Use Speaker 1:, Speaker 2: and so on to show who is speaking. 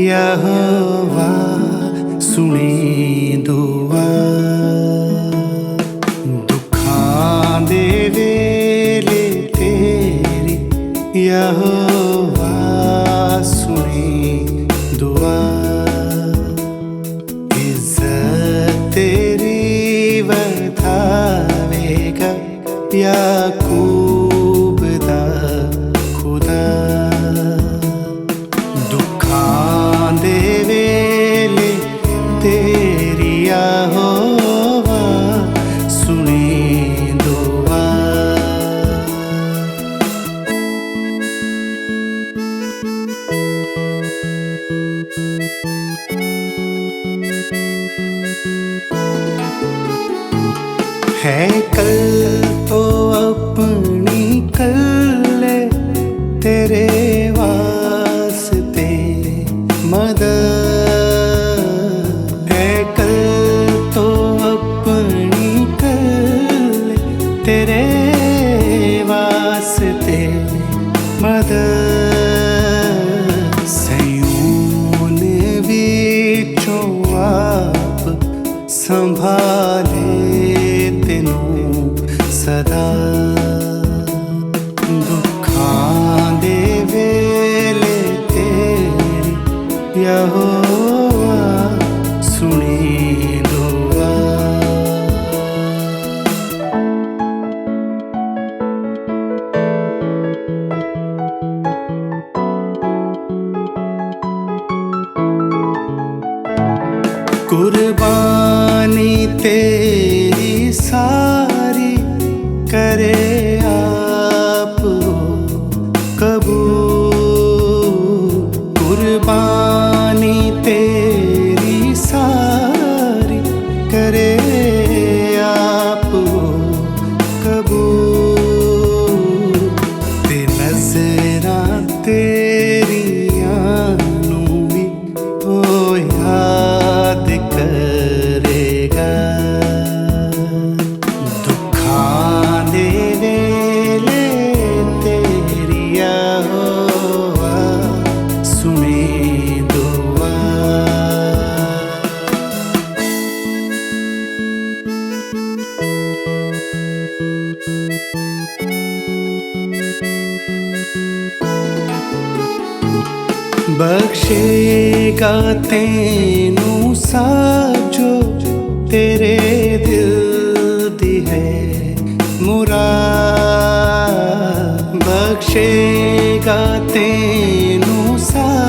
Speaker 1: यहोवा सुने दुआ। दुखां दे वेले तेरी यहोवा सुने दुआ। इज्जत तेरी वधावेगा याकूब दा खुदा। दुखां दे वेले तेरी यहोवा सुने दुआ। है कल तो अपनी कल तेरे वास्ते मदद। है कल तो अपनी कल तेरे वास्ते मदद। सयून विचों आप संभाले तेनू सदा। दुखां दे वेले तेरी यहोवा सुने दुआ। कुर्बानी तेरी सारी करे आप कबूल। कुर्बानी तेरी सारी करे आप कबूल। ते नज़रां तेरियां नू भी ओ याद करेगा। दुखां दे वेले तेरी यहोवा सुने दुआ। बख्शेगा तेनू साजो तेरे दिल दी है मुराद। बख्शेगा तेनू साजो